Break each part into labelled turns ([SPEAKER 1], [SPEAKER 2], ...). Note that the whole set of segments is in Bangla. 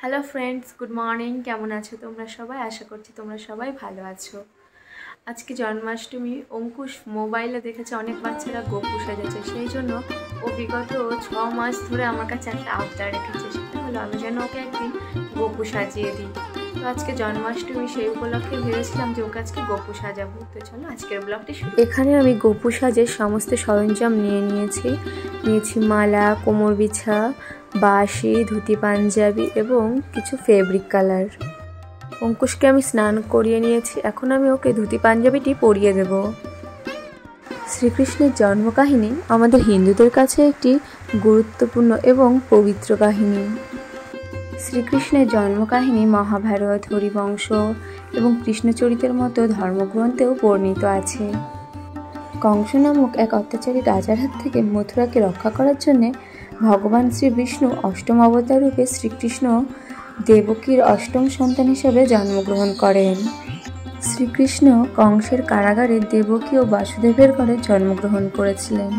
[SPEAKER 1] Hello friends, good morning. কেমন আছো তোমরা সবাই? আশা করছি তোমরা সবাই ভালো আছো। আজকে জন্মাষ্টমী। অঙ্কুশ মোবাইলে দেখেছে অনেক বাচ্চারা গোপু সাজাচ্ছে, সেই জন্য ও বিগত 6 মাস ধরে আমার কাছে একটা আবদার রেখেছে, সেটা হলো আমি যেন ওকে একদিন গোপু সাজিয়ে দিই। তো আজকে জন্মাষ্টমী, সেই উপলক্ষে ভেবেছিলাম যে ওকে আজকে গোপু সাজাবো। তো চলো আজকের ব্লগটি শুরু। এখানে আমি গোপু সাজের সমস্ত সরঞ্জাম নিয়েছি মালা, কোমর বিছা, বাঁশি, ধুতি পাঞ্জাবি এবং কিছু ফেব্রিক কালার। অঙ্কুশকে আমি স্নান করিয়ে নিয়েছি, এখন আমি ওকে ধুতি পাঞ্জাবিটি পরিয়ে দেব। শ্রীকৃষ্ণের জন্মকাহিনী আমাদের হিন্দুদের কাছে একটি গুরুত্বপূর্ণ এবং পবিত্র কাহিনী। শ্রীকৃষ্ণের জন্মকাহিনী মহাভারত, হরিবংশ এবং কৃষ্ণচরিতের মতো ধর্মগ্রন্থেও বর্ণিত আছে। কংস নামক এক অত্যাচারী রাজার হাত থেকে মথুরাকে রক্ষা করার জন্য ভগবান শ্রী বিষ্ণু অষ্টম অবতার রূপে শ্রীকৃষ্ণ দেবকীর অষ্টম সন্তান হিসেবে জন্মগ্রহণ করেন। শ্রীকৃষ্ণ কংসের কারাগারে দেবকী ও বাসুদেবের ঘরে জন্মগ্রহণ করেছিলেন।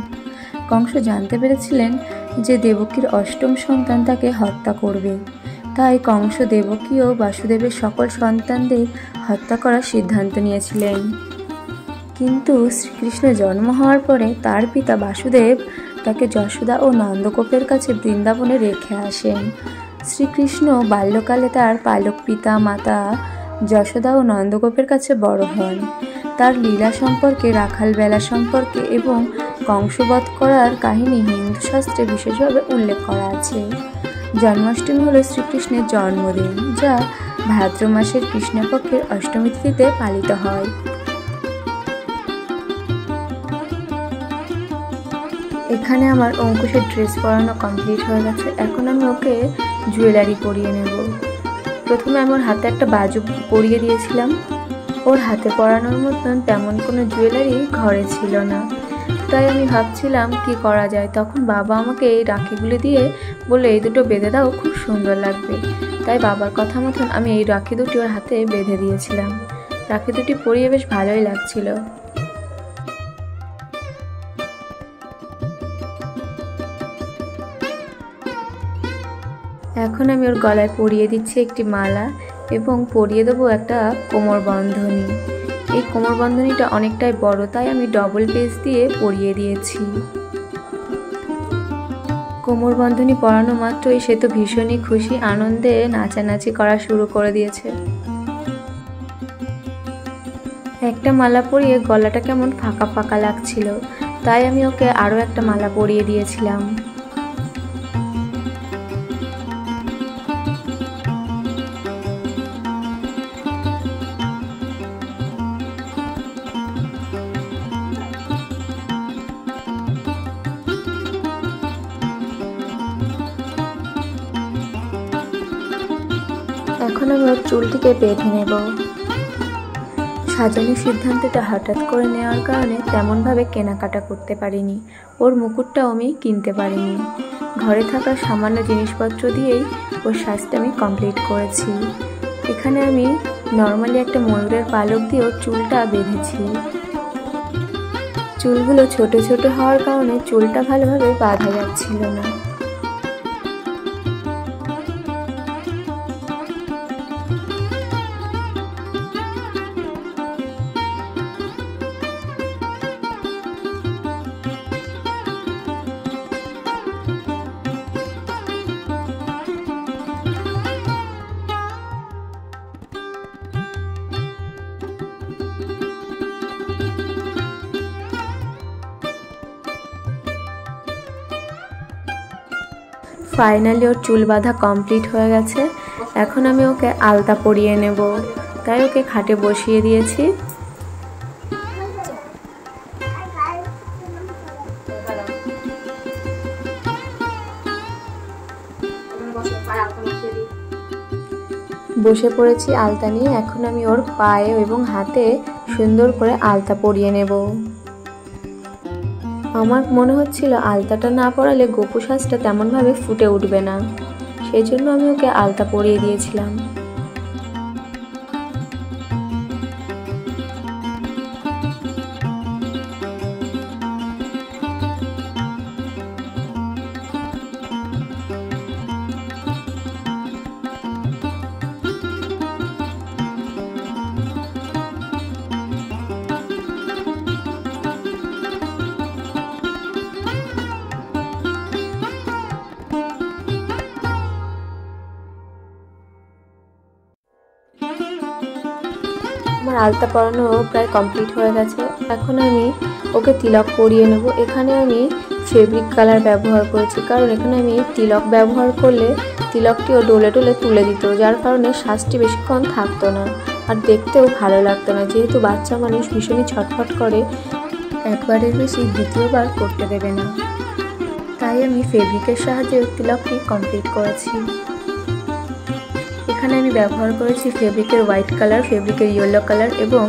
[SPEAKER 1] কংস জানতে পেরেছিলেন যে দেবকীর অষ্টম সন্তান তাকে হত্যা করবে, তাই কংস দেবকী ও বাসুদেবের সকল সন্তানদের হত্যা করার সিদ্ধান্ত নিয়েছিলেন। কিন্তু শ্রীকৃষ্ণের জন্ম হওয়ার পরে তার পিতা বাসুদেব তাকে যশোদা ও নন্দগোপের কাছে বৃন্দাবনে রেখে আসেন। শ্রীকৃষ্ণ বাল্যকালে তার পালক পিতা মাতা যশোদা ও নন্দগোপের কাছে বড় হন। তার লীলা সম্পর্কে, রাখাল বেলা সম্পর্কে এবং কংসবধ করার কাহিনী হিন্দু শাস্ত্রে বিশেষভাবে উল্লেখ করা আছে। জন্মাষ্টমী হল শ্রীকৃষ্ণের জন্মদিন, যা ভাদ্র মাসের কৃষ্ণপক্ষের অষ্টমী তিথিতে পালিত হয়। এখানে আমার অঙ্কুশের ড্রেস পরানো কমপ্লিট হয়ে গেছে, এখন আমি ওকে জুয়েলারি পরিয়ে নেব। প্রথমে আমি ওর হাতে একটা বাজু পরিয়ে দিয়েছিলাম। ওর হাতে পরানোর মতন তেমন কোনো জুয়েলারি ঘরে ছিল না, তাই আমি ভাবছিলাম কি করা যায়। তখন বাবা আমাকে এই রাখিগুলো দিয়ে বললো, এই দুটো বেঁধে দাও, খুব সুন্দর লাগবে। তাই বাবার কথা মতন আমি এই রাখি দুটি ওর হাতে বেঁধে দিয়েছিলাম। রাখি দুটি পরিয়ে বেশ ভালোই লাগছিল। এখন আমি ওর গলায় পরিয়ে দিচ্ছি একটি মালা এবং পরিয়ে দেবো একটা কোমর বন্ধনী। এই কোমর বন্ধনীটা অনেকটাই বড়, তাই আমি ডবল পেজ দিয়ে পরিয়ে দিয়েছি। কোমর বন্ধনী পরানো মাত্রই সে তো ভীষণই খুশি, আনন্দে নাচানাচি করা শুরু করে দিয়েছে। একটা মালা পরিয়ে গলাটা কেমন ফাঁকা ফাঁকা লাগছিল, তাই আমি ওকে আরও একটা মালা পরিয়ে দিয়েছিলাম। এখন আমি ওর চুলটিকে বেঁধে নেব। সাজানোর সিদ্ধান্তটা হঠাৎ করে নেওয়ার কারণে তেমনভাবে কেনাকাটা করতে পারিনি। ওর মুকুটটাও আমি কিনতে পারিনি। ঘরে থাকা সামান্য জিনিসপত্র দিয়েই ওর সাজটা আমি কমপ্লিট করেছি। এখানে আমি নর্মালি একটা ময়ূরের পালক দিয়ে ওর চুলটা বেঁধেছি। চুলগুলো ছোট ছোট হওয়ার কারণে চুলটা ভালোভাবে বাঁধা যাচ্ছিল না। ফাইনালি ওর চুল বাঁধা কমপ্লিট হয়ে গেছে। এখন আমি ওকে আলতা পরিয়ে নেব, তাই ওকে খাটে বসিয়ে দিয়েছি। বসে পড়েছি আলতা নিয়ে। এখন আমি ওর পায়ে এবং হাতে সুন্দর করে আলতা পরিয়ে নেব। আমার মনে হচ্ছিল আলতাটা না পরালে গোপু সাজটা তেমনভাবে ফুটে উঠবে না, সেই জন্য আমি ওকে আলতা পরিয়ে দিয়েছিলাম। আলতা পরানো প্রায় কমপ্লিট হয়ে গেছে। এখন আমি ওকে তিলক পরিয়ে নেব। এখানে আমি ফেব্রিক কালার ব্যবহার করেছি, কারণ এখানে আমি তিলক ব্যবহার করলে তিলকটিও ডলে ডলে তুলে দিত, যার কারণে সাজটি বেশিক্ষণ থাকতো না আর দেখতেও ভালো লাগতো না। যেহেতু বাচ্চা মানুষ ভীষণই ছটফট করে, একবারের বেশি দ্বিতীয়বার করতে দেবে না, তাই আমি ফেব্রিকের সাহায্যে তিলকটি কমপ্লিট করেছি। এখানে আমি ব্যবহার করেছি ফেব্রিকের হোয়াইট কালার, ফেব্রিকের ইয়েলো কালার এবং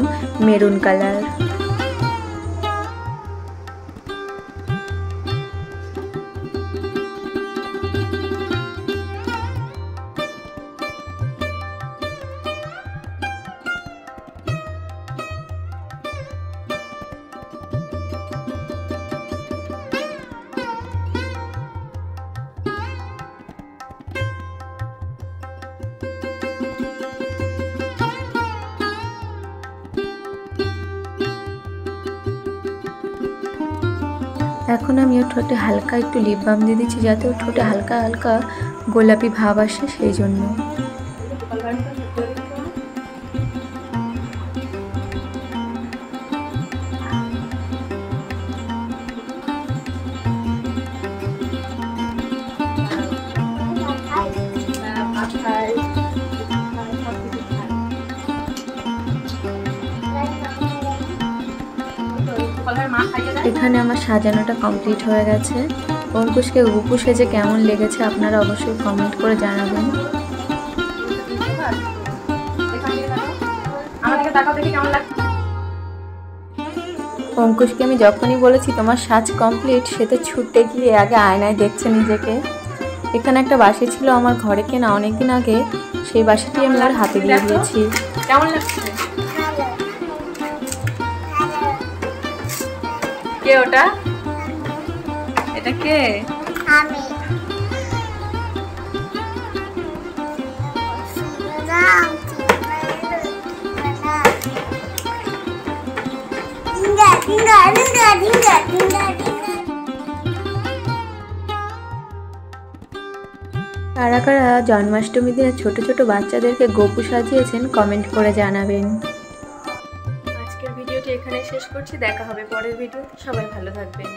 [SPEAKER 1] মেরুন কালার। এখন আমি ওর ঠোঁটে হালকা একটু লিপ বাম দিয়ে দিচ্ছি, যাতে ওর ঠোঁটে হালকা হালকা গোলাপি ভাব আসে, সেই জন্য। এখানে আমার সাজানোটা কমপ্লিট হয়ে গেছে। অঙ্কুশকে গুপু সেজে কেমন লেগেছে আপনারা অবশ্যই কমেন্ট করে জানাবেন। অঙ্কুশকে আমি যখনই বলেছি তোমার সাজ কমপ্লিট, সে তো ছুটতে গিয়ে আগে আয়নায় দেখছে নিজেকে। এখানে একটা বাঁশি ছিল আমার ঘরে কেনা অনেকদিন আগে, সেই বাঁশিটি আমি ওর হাতে দিয়ে দিয়েছি। কেমন লাগছে? কে ওটা? এটা কে? আমি। কারা কারা জন্মাষ্টমীর দিনে ছোট ছোট বাচ্চাদেরকে গোপু সাজিয়েছেন কমেন্ট করে জানাবেন। আজকের ভিডিওটি এখানে শেষ করছি, দেখা হবে পরের ভিডিও। সবাই ভালো থাকবেন।